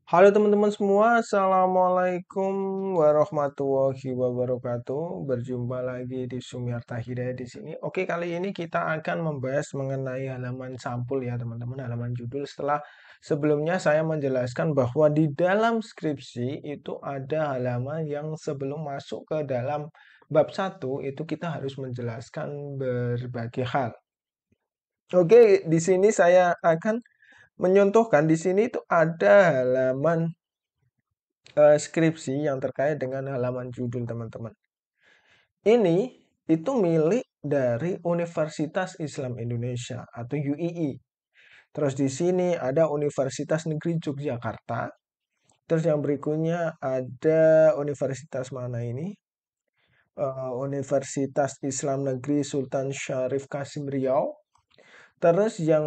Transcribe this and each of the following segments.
Halo teman-teman semua, Assalamualaikum warahmatullahi wabarakatuh. Berjumpa lagi di Sumiarta Hidayat di sini. Oke, kali ini kita akan membahas mengenai halaman sampul ya teman-teman, halaman judul. Setelah sebelumnya saya menjelaskan bahwa di dalam skripsi itu ada halaman yang sebelum masuk ke dalam bab 1 itu kita harus menjelaskan berbagai hal. Oke, di sini saya akan menyontohkan di sini itu ada halaman skripsi yang terkait dengan halaman judul teman-teman. Ini itu milik dari Universitas Islam Indonesia atau UII. Terus di sini ada Universitas Negeri Yogyakarta. Terus yang berikutnya ada universitas mana ini? Universitas Islam Negeri Sultan Syarif Kasim Riau. Terus yang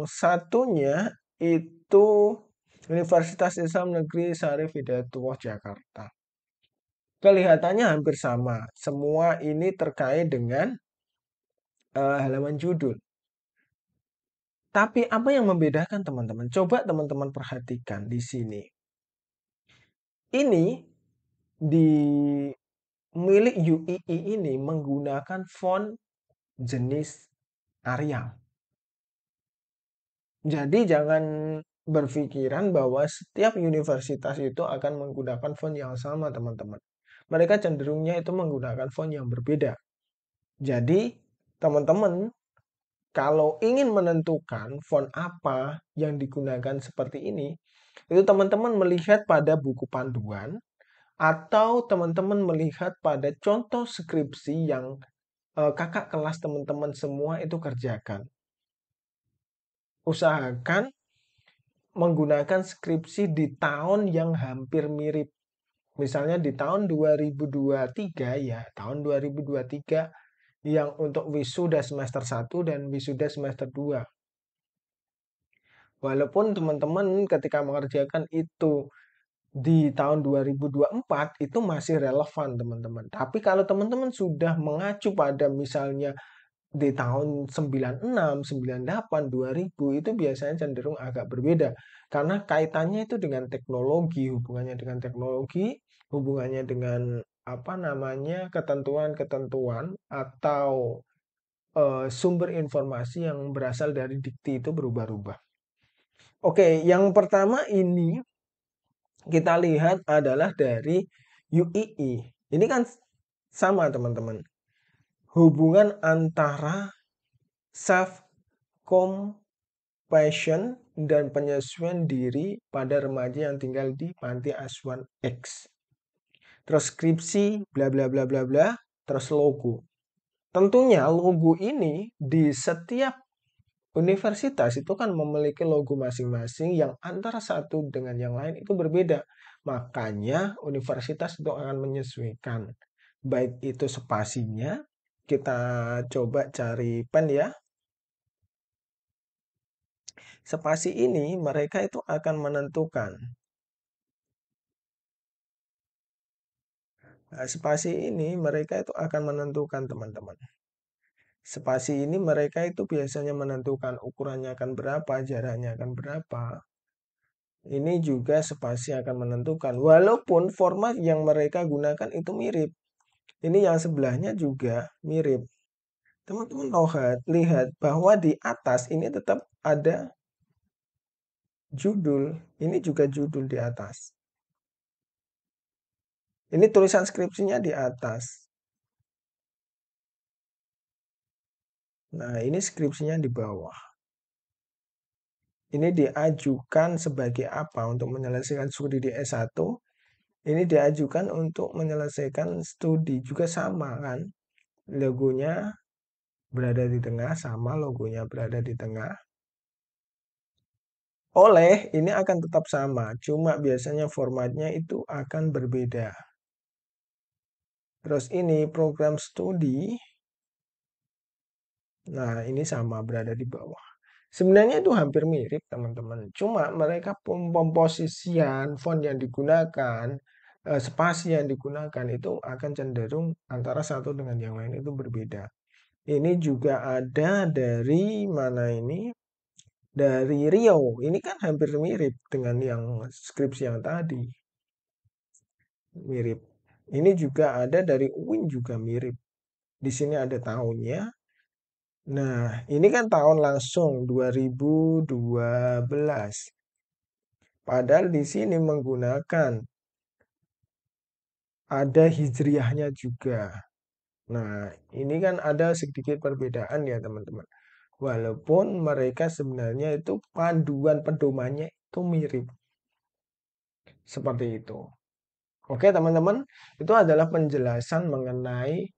satunya itu Universitas Islam Negeri Syarif Hidayatullah Jakarta. Kelihatannya hampir sama. Semua ini terkait dengan halaman judul. Tapi apa yang membedakan teman-teman? Coba teman-teman perhatikan di sini. Ini di milik UII ini menggunakan font jenis Arial. Jadi jangan berpikiran bahwa setiap universitas itu akan menggunakan font yang sama, teman-teman. Mereka cenderungnya itu menggunakan font yang berbeda. Jadi, teman-teman kalau ingin menentukan font apa yang digunakan seperti ini, itu teman-teman melihat pada buku panduan atau teman-teman melihat pada contoh skripsi yang kakak kelas teman-teman semua itu kerjakan. Usahakan menggunakan skripsi di tahun yang hampir mirip. Misalnya di tahun 2023 ya, tahun 2023 yang untuk wisuda semester 1 dan wisuda semester 2. Walaupun teman-teman ketika mengerjakan itu di tahun 2024 itu masih relevan teman-teman. Tapi kalau teman-teman sudah mengacu pada misalnya di tahun 96, 98, 2000 itu biasanya cenderung agak berbeda. Karena kaitannya itu dengan teknologi, hubungannya dengan teknologi, hubungannya dengan apa namanya ketentuan-ketentuan atau sumber informasi yang berasal dari dikti itu berubah-ubah. Oke, yang pertama ini kita lihat adalah dari UII. Ini kan sama teman-teman. Hubungan antara self compassion dan penyesuaian diri pada remaja yang tinggal di panti asuhan X. Terus skripsi, bla bla bla bla bla, terus logo. Tentunya logo ini di setiap universitas itu kan memiliki logo masing-masing yang antara satu dengan yang lain itu berbeda. Makanya universitas itu akan menyesuaikan. Baik itu spasinya, kita coba cari pen ya. Spasi ini mereka itu akan menentukan. Nah, spasi ini mereka itu akan menentukan teman-teman. Spasi ini mereka itu biasanya menentukan ukurannya akan berapa, jaraknya akan berapa. Ini juga spasi akan menentukan. Walaupun format yang mereka gunakan itu mirip. Ini yang sebelahnya juga mirip. Teman-teman lihat bahwa di atas ini tetap ada judul. Ini juga judul di atas. Ini tulisan skripsinya di atas. Nah, ini skripsinya di bawah. Ini diajukan sebagai apa? Untuk menyelesaikan studi di S1. Ini diajukan untuk menyelesaikan studi. Juga sama kan? Logonya berada di tengah, sama logonya berada di tengah. Oleh ini akan tetap sama, cuma biasanya formatnya itu akan berbeda. Terus ini program studi. Nah, ini sama berada di bawah. Sebenarnya itu hampir mirip, teman-teman. Cuma mereka pemposisian font yang digunakan, spasi yang digunakan itu akan cenderung antara satu dengan yang lain itu berbeda. Ini juga ada dari mana ini? dari Riau. Ini kan hampir mirip dengan yang skripsi yang tadi, mirip. Ini juga ada dari UIN juga mirip. Di sini ada tahunnya. Nah, ini kan tahun langsung 2012. Padahal di sini menggunakan ada hijriahnya juga. Nah, ini kan ada sedikit perbedaan ya teman-teman. Walaupun mereka sebenarnya itu panduan pedomannya itu mirip. Seperti itu. Oke teman-teman, itu adalah penjelasan mengenai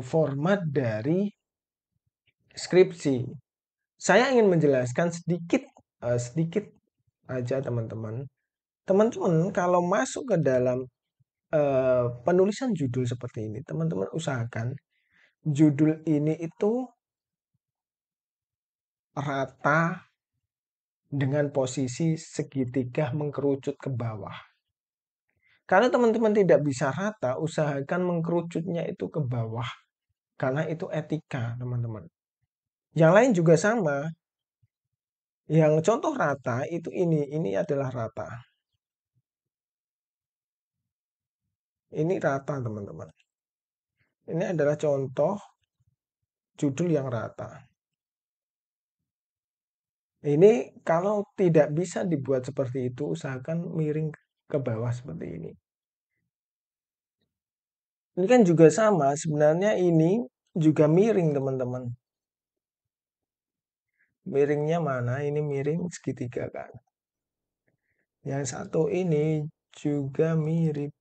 format dari skripsi. Saya ingin menjelaskan sedikit aja teman-teman. Teman-teman kalau masuk ke dalam penulisan judul seperti ini, teman-teman usahakan judul ini itu rata dengan posisi segitiga mengkerucut ke bawah. Kalau teman-teman tidak bisa rata, usahakan mengkerucutnya itu ke bawah. Karena itu etika, teman-teman. Yang lain juga sama. Yang contoh rata itu ini adalah rata. Ini rata, teman-teman. Ini adalah contoh judul yang rata. Ini kalau tidak bisa dibuat seperti itu, usahakan miring ke bawah seperti ini. Ini kan juga sama, sebenarnya ini juga miring, teman-teman. Miringnya mana? Ini miring segitiga kan. Yang satu ini juga mirip.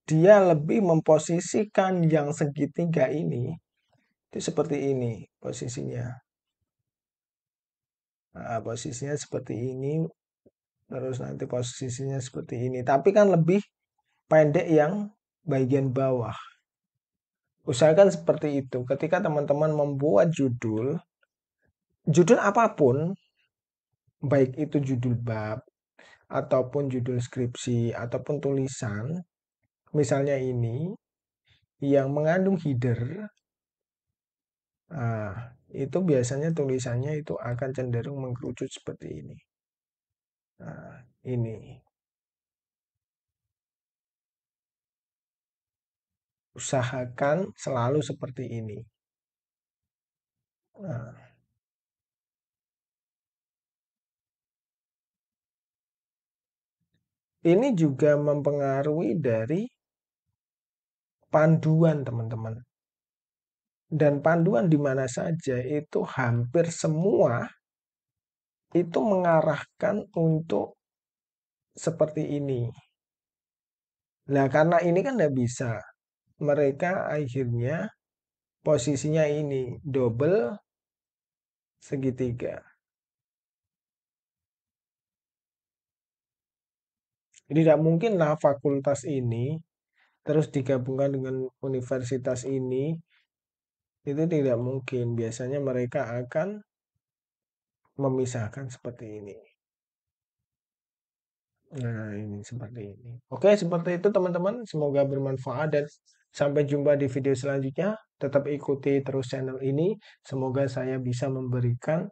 Dia lebih memposisikan yang segitiga ini itu seperti ini posisinya. Nah, posisinya seperti ini, terus nanti posisinya seperti ini. Tapi kan lebih pendek yang bagian bawah. Usahakan seperti itu. Ketika teman-teman membuat judul apapun, baik itu judul bab, ataupun judul skripsi, ataupun tulisan, misalnya ini, yang mengandung header, nah, itu biasanya tulisannya itu akan cenderung mengkerucut seperti ini. Nah, ini. Usahakan selalu seperti ini. Nah, ini juga mempengaruhi dari panduan, teman-teman. Dan panduan di mana saja itu hampir semua itu mengarahkan untuk seperti ini. Nah, karena ini kan tidak bisa. Mereka akhirnya posisinya ini double segitiga. Jadi tidak mungkinlah fakultas ini terus digabungkan dengan universitas ini, itu tidak mungkin. Biasanya mereka akan memisahkan seperti ini. Nah, ini seperti ini. Oke, seperti itu teman-teman. Semoga bermanfaat dan sampai jumpa di video selanjutnya. Tetap ikuti terus channel ini. Semoga saya bisa memberikan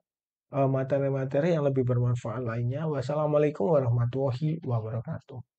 materi-materi yang lebih bermanfaat lainnya. Wassalamualaikum warahmatullahi wabarakatuh.